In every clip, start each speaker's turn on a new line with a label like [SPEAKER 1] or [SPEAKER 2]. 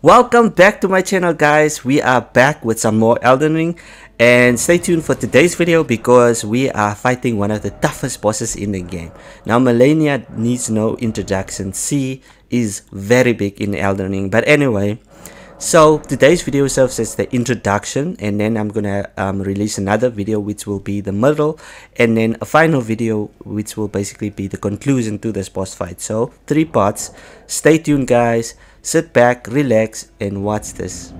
[SPEAKER 1] Welcome back to my channel, guys. We are back with some more Elden Ring, and stay tuned for today's video because we are fighting one of the toughest bosses in the game. Now Malenia needs no introduction. She is very big in Elden Ring, but anyway, so today's video serves as the introduction, and then I'm gonna release another video which will be the middle, and then a final video which will basically be the conclusion to this boss fight. So 3 parts. Stay tuned, guys. Sit back, relax, and watch this.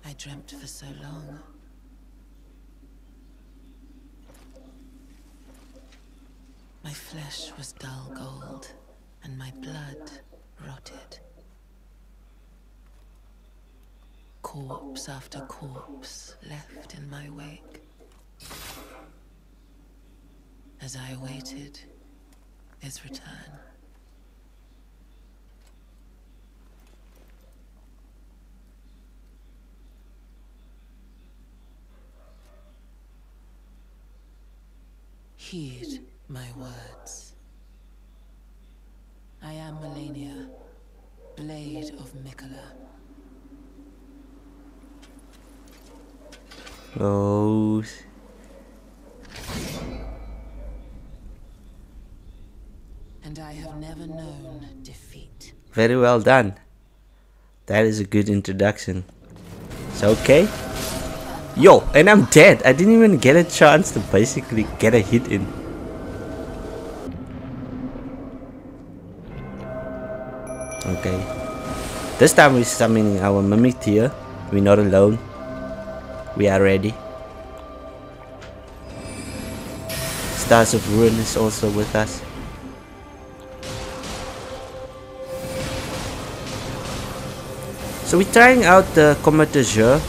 [SPEAKER 2] I dreamt for so long. My flesh was dull gold, and my blood rotted. Corpse after corpse left in my wake. As I awaited his return. Heed my words. I am Malenia, Blade of Miquella.
[SPEAKER 1] Oh.
[SPEAKER 2] And I have never known defeat.
[SPEAKER 1] Very well done. That is a good introduction. So okay. Yo, and I'm dead. I didn't even get a chance to basically get a hit in. Okay. This time we're summoning our mimic here. We're not alone. We are ready. Stars of Ruin is also with us. So we're trying out the Combat de Jour.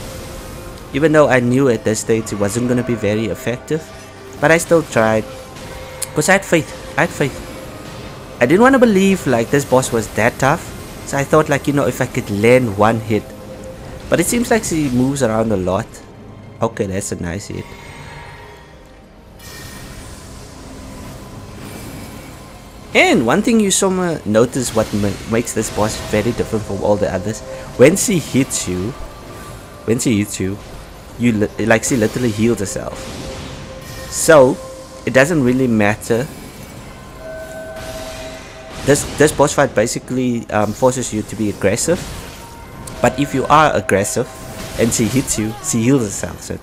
[SPEAKER 1] Even though I knew at this stage it wasn't going to be very effective, but I still tried because I had faith. I didn't want to believe like this boss was that tough, so I thought like, you know, if I could land one hit. But it seems like she moves around a lot. Okay, that's a nice hit. And one thing you saw notice what makes this boss very different from all the others. When she hits you, she literally heals herself. So it doesn't really matter. This boss fight basically forces you to be aggressive. But if you are aggressive and she hits you, she heals herself. So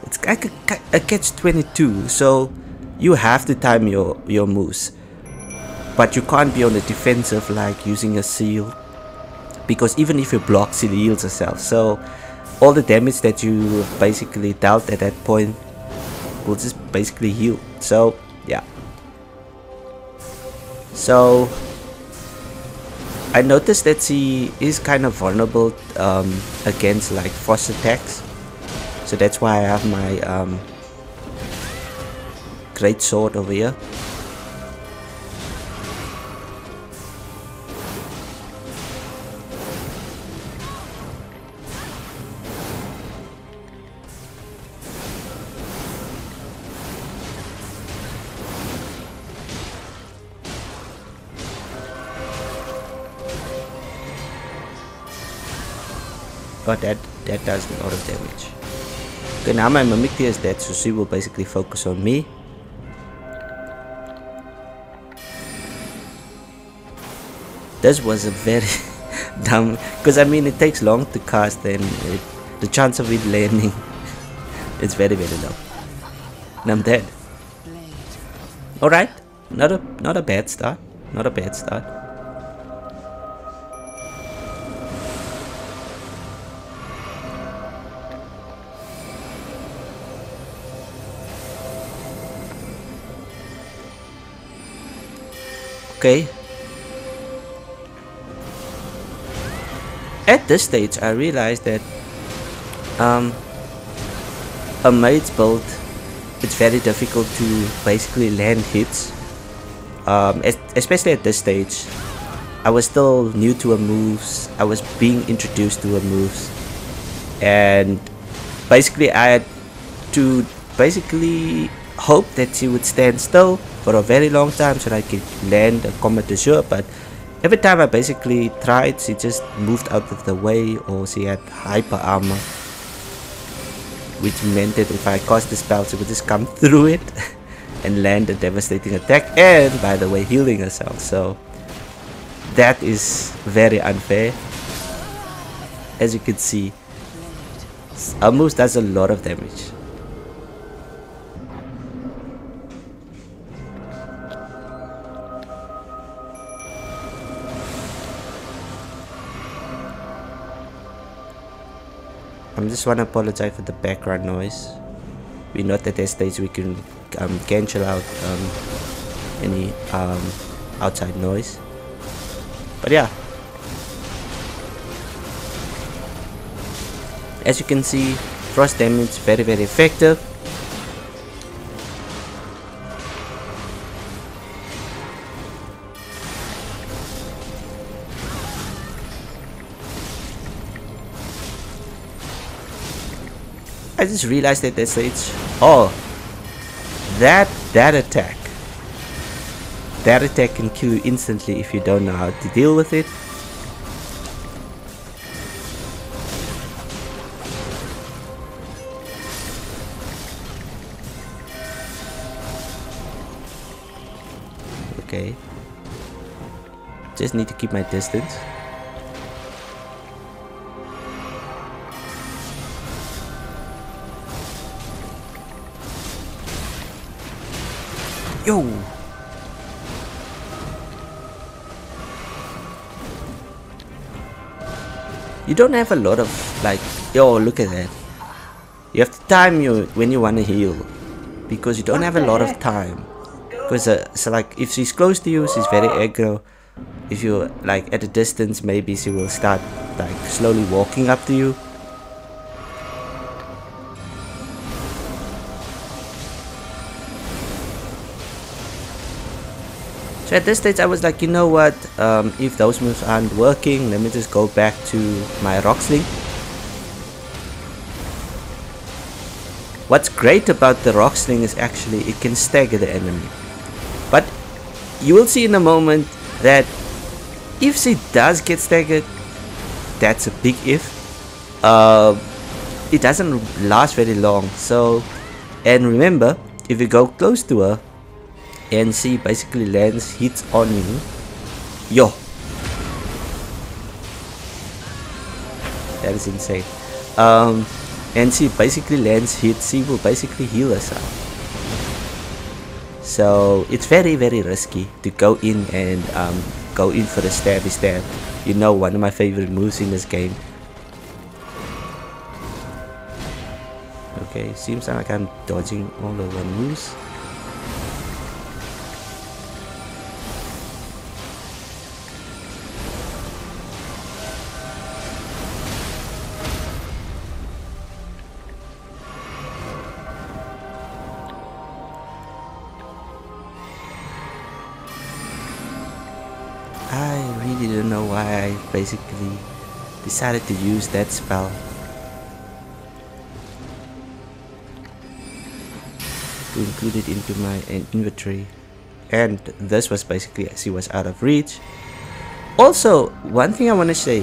[SPEAKER 1] it's like a catch-22. So you have to time your moves, but you can't be on the defensive like using a shield, because even if you block, she heals herself. So all the damage that you basically dealt at that point will just basically heal. So yeah. So I noticed that she is kind of vulnerable against like frost attacks. So that's why I have my great sword over here. But that does a lot of damage. Okay, now my mimic here is dead, so she will basically focus on me. This was a very dumb, because I mean it takes long to cast, and the chance of it landing is very low. And I'm dead. Alright, not a bad start. Not a bad start. Okay. At this stage, I realized that a maid's build, it's very difficult to basically land hits. Especially at this stage, I was still new to her moves. I was being introduced to her moves, and basically I had to hope that she would stand still for a very long time so that I could land a combat assure. But every time I basically tried, she just moved out of the way, or she had hyper armor, which meant that if I cast the spell, she would just come through it and land a devastating attack, and by the way healing herself. So that is very unfair. As you can see, her moves does a lot of damage. I just want to apologize for the background noise. We're not at that stage we can cancel out any outside noise. But yeah, as you can see, frost damage very effective. I just realized at this stage, oh, that attack can kill you instantly if you don't know how to deal with it. Okay, just need to keep my distance. Yo! You don't have a lot of like, yo, look at that. You have to time you when you want to heal, because you don't have a lot of time. Because so like if she's close to you, she's very aggro. If you're like at a distance, maybe she will start like slowly walking up to you. So at this stage I was like, you know what, if those moves aren't working, let me just go back to my rock sling. What's great about the rock sling is actually it can stagger the enemy. But you will see in a moment that if she does get staggered, that's a big if. It doesn't last very long. So, and remember, if you go close to her and she basically lands hits on you, yo, that is insane. And she basically lands hits, she will basically heal herself. So it's very risky to go in and go in for the stabby stab. You know, one of my favorite moves in this game. Okay, seems like I'm dodging all of the moves. I really don't know why I basically decided to use that spell. To include it into my inventory. And this was basically as she was out of reach. Also, one thing I want to say,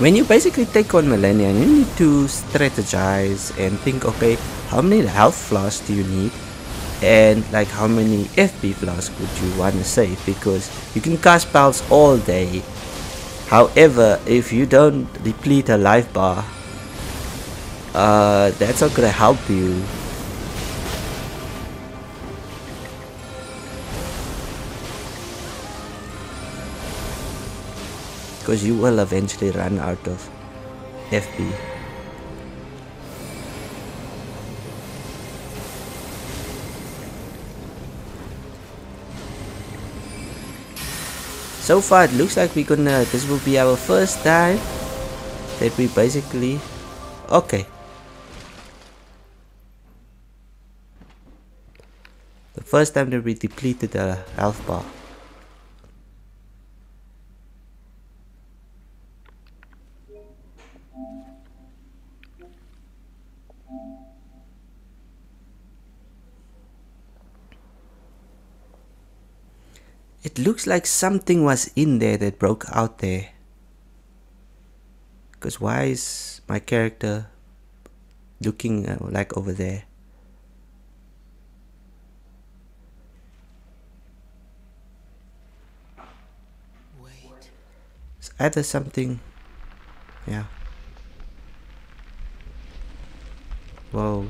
[SPEAKER 1] when you basically take on Malenia, you need to strategize and think, okay, how many health flasks do you need? And like how many FP flasks would you want to save, because you can cast spells all day. However, if you don't deplete a life bar, That's not gonna help you. Because you will eventually run out of FP. So far it looks like this will be our first time that we basically, okay. The first time that we depleted the health bar. It looks like something was in there that broke out there. Because why is my character looking like over there?
[SPEAKER 2] Wait.
[SPEAKER 1] It's either something, yeah. Whoa.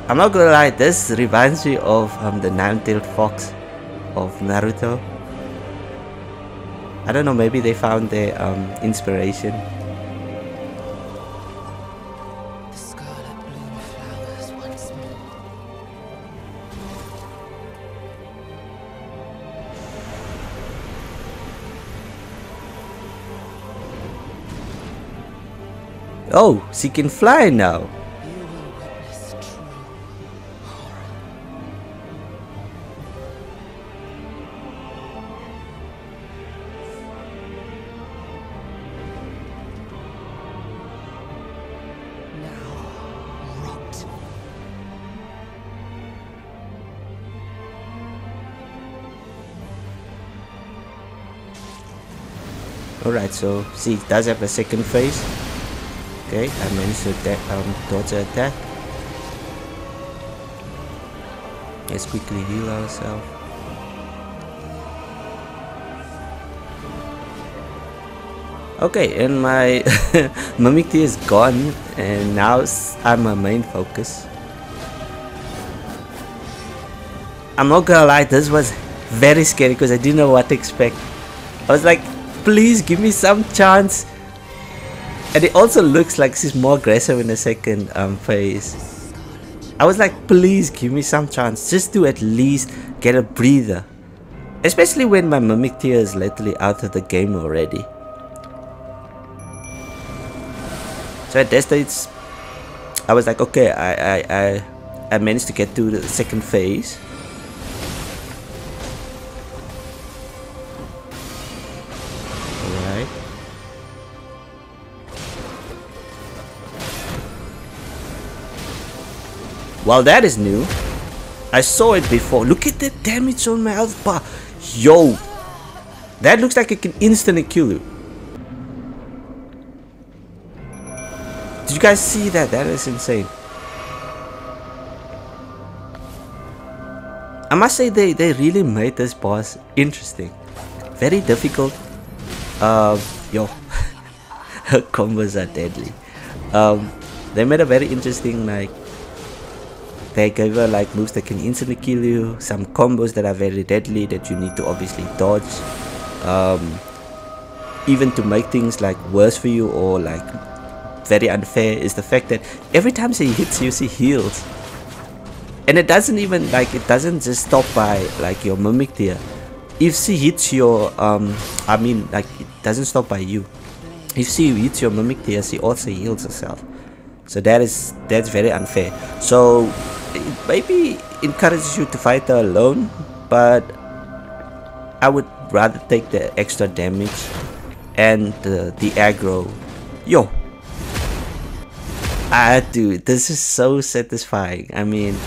[SPEAKER 1] I'm not gonna lie, this reminds me of the nine-tailed fox of Naruto. I don't know, maybe they found their inspiration.
[SPEAKER 2] The scarlet bloom flowers once more.
[SPEAKER 1] Oh, she can fly now. Alright, so see, it does have a second phase. Okay, I managed to dodge the attack. Let's quickly heal ourselves. Okay, and my Mimicry is gone, and now I'm my main focus. I'm not gonna lie, this was very scary because I didn't know what to expect. I was like, please give me some chance. And it also looks like she's more aggressive in the second phase. I was like, please give me some chance, just to at least get a breather. Especially when my Mimicry is literally out of the game already. So at that stage, I was like, okay, I managed to get to the second phase. Alright. Well, that is new. I saw it before. Look at the damage on my health bar. Yo, that looks like it can instantly kill you. Did you guys see that? That is insane. I must say they really made this boss interesting. Very difficult. Yo, her combos are deadly. They made a very interesting, like, they gave her like moves that can instantly kill you, some combos that are very deadly that you need to obviously dodge. Even to make things like worse for you or like very unfair is the fact that every time she hits you, she heals. And it doesn't even like, it doesn't just stop by like your Mimicry. If she hits your I mean, like, it doesn't stop by you. If she hits your Mimicry, she also heals herself. So that's very unfair. So it maybe encourages you to fight her alone, but I would rather take the extra damage and the aggro. Yo, dude, this is so satisfying. I mean,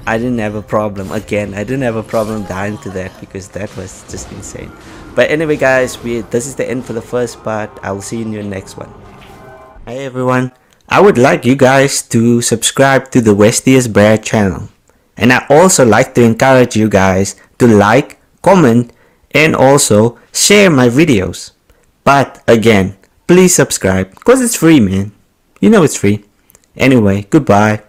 [SPEAKER 1] I didn't have a problem. Again, I didn't have a problem dying to that because that was just insane. But anyway, guys, this is the end for the first part. I will see you in your next one. Hey everyone, I would like you guys to subscribe to the TheWestiestBrad channel. And I also like to encourage you guys to like, comment, and also share my videos. But again, please subscribe because it's free, man. You know it's free. Anyway, goodbye.